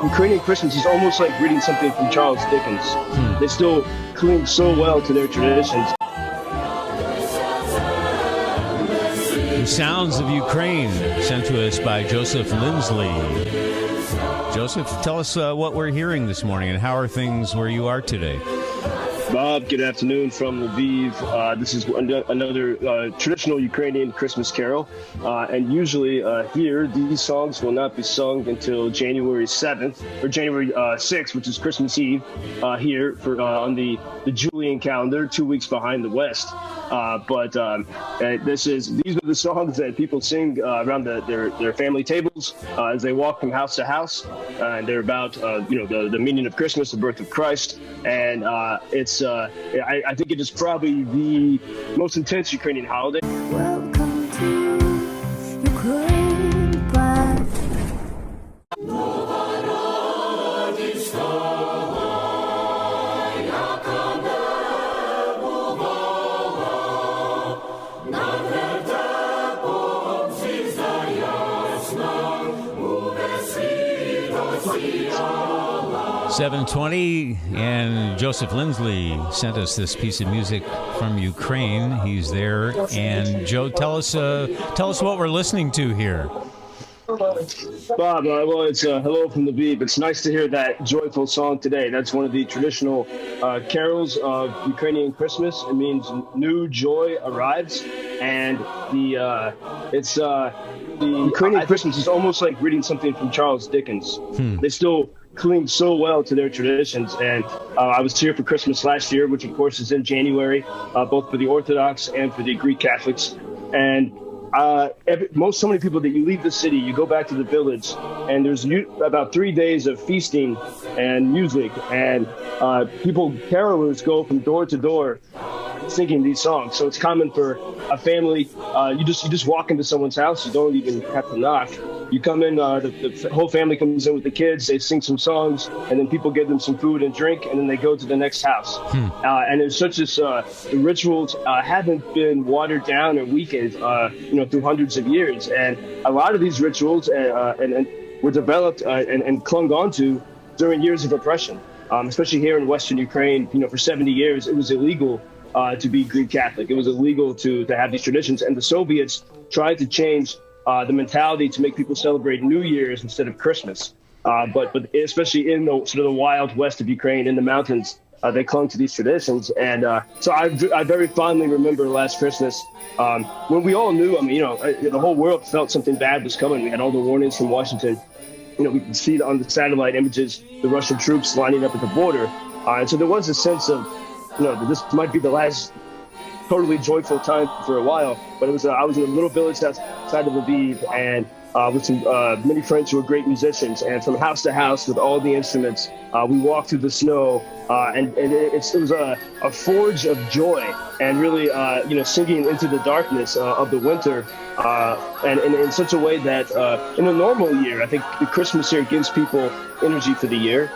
Ukrainian Christmas is almost like reading something from Charles Dickens. They still cling so well to their traditions. The Sounds of Ukraine, sent to us by Joseph Lindsley. Joseph, tell us what we're hearing this morning and how are things where you are today? Bob, good afternoon from Lviv. This is another traditional Ukrainian Christmas carol. And usually here, these songs will not be sung until January 7th or January 6th, which is Christmas Eve here on the Julian calendar, 2 weeks behind the West. But these are the songs that people sing around their family tables as they walk from house to house. And they're about, the meaning of Christmas, the birth of Christ. And I think it is probably the most intense Ukrainian holiday. Welcome to Ukraine, but $7:20, and Joseph Lindsley sent us this piece of music from Ukraine. He's there, and Joe, tell us what we're listening to here. Bob, well, it's hello from Lviv. It's nice to hear that joyful song today. That's one of the traditional carols of Ukrainian Christmas. It means new joy arrives, and the Ukrainian Christmas is almost like reading something from Charles Dickens. They still cling so well to their traditions, and I was here for Christmas last year, which of course is in January, both for the Orthodox and for the Greek Catholics. And so many people that you leave the city, you go back to the village, and there's about 3 days of feasting and music, and carolers go from door to door singing these songs. So it's common for a family. You just walk into someone's house. You don't even have to knock. You come in, the whole family comes in with the kids, they sing some songs, and then people give them some food and drink, and then they go to the next house. And it's such as the rituals haven't been watered down or weakened, through hundreds of years. And a lot of these rituals and were developed and clung onto during years of oppression, especially here in Western Ukraine. For 70 years, it was illegal to be Greek Catholic. It was illegal to have these traditions, and the Soviets tried to change the mentality to make people celebrate New Year's instead of Christmas. But especially in the sort of the wild west of Ukraine, in the mountains, they clung to these traditions. And so I very fondly remember last Christmas when we all knew, the whole world felt something bad was coming. We had all the warnings from Washington. We could see on the satellite images the Russian troops lining up at the border. And so there was a sense of, that this might be the last totally joyful time for a while. But I was in a little village outside of Lviv, and with some many friends who are great musicians, and from house to house with all the instruments, we walked through the snow, and it was a forge of joy, and really singing into the darkness of the winter, and in such a way that in a normal year, I think the Christmas here gives people energy for the year,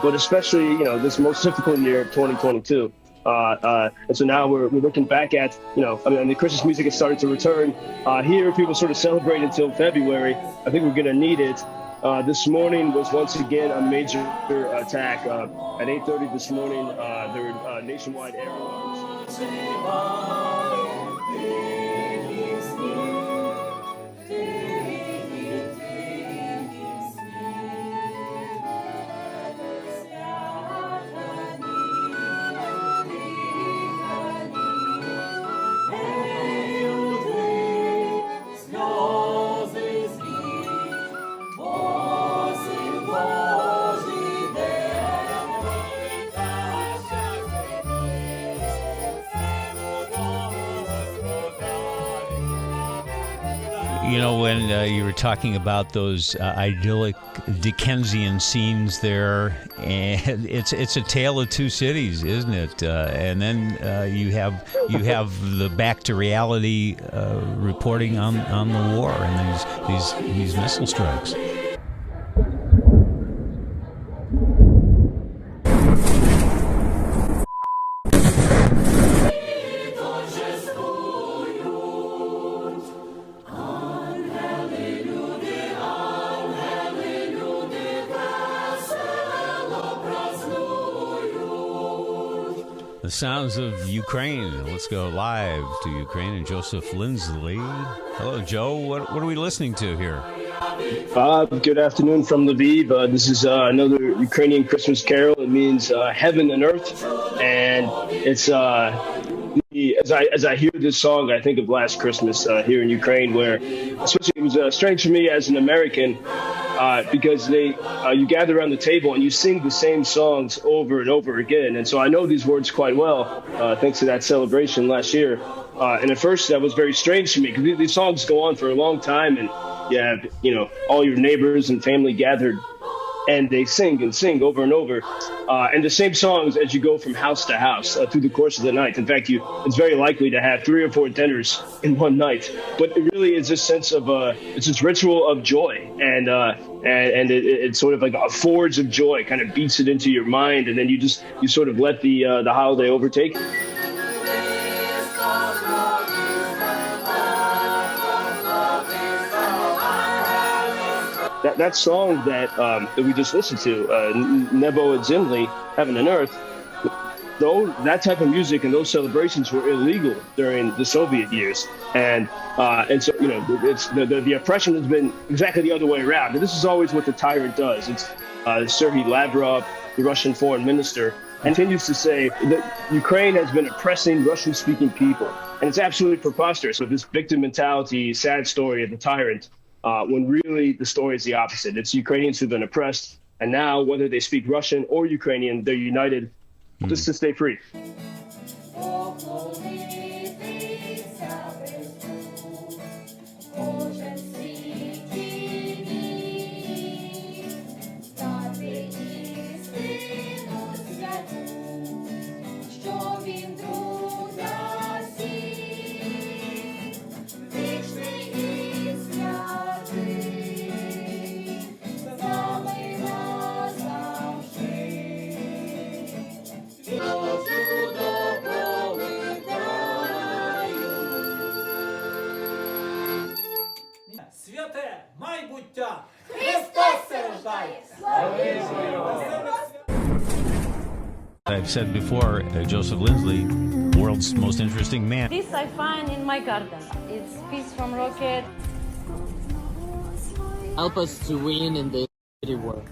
but especially this most difficult year, 2022. And so now we're looking back at, the Christmas music is starting to return. Here, people sort of celebrate until February. I think we're going to need it. This morning was once again a major attack. At 8:30 this morning, there were nationwide air alarms. When you were talking about those idyllic Dickensian scenes there, and it's a tale of two cities, isn't it? And then you have the back to reality reporting on the war and these missile strikes. The sounds of Ukraine. Let's go live to Ukraine and Joseph Lindsley. Hello, Joe. What are we listening to here? Good afternoon from Lviv. This is another Ukrainian Christmas carol. It means heaven and earth, and it's as I hear this song, I think of last Christmas here in Ukraine, where especially it was strange for me as an American because you gather around the table and you sing the same songs over and over again, and so I know these words quite well thanks to that celebration last year. And at first that was very strange to me because these songs go on for a long time, and you have, all your neighbors and family gathered, and they sing and sing over and over, and the same songs as you go from house to house through the course of the night. In fact, it's very likely to have 3 or 4 dinners in one night. But it really is this sense of it's this ritual of joy, and it's sort of like a forge of joy, kind of beats it into your mind, and then you sort of let the holiday overtake you. That song that we just listened to, Nebo and Zimli, Heaven and Earth, though that type of music and those celebrations were illegal during the Soviet years, and so it's the oppression has been exactly the other way around. And this is always what the tyrant does. It's Sergei Lavrov, the Russian foreign minister, continues to say that Ukraine has been oppressing Russian-speaking people, and it's absolutely preposterous with this victim mentality, sad story of the tyrant. When really the story is the opposite. It's Ukrainians who've been oppressed, and now whether they speak Russian or Ukrainian, they're united just to stay free. Святе майбуття! Христос рождає! I've said before, Joseph Lindsley, world's most interesting man. This I find in my garden. It's piece from rocket. Help us to win in the city war.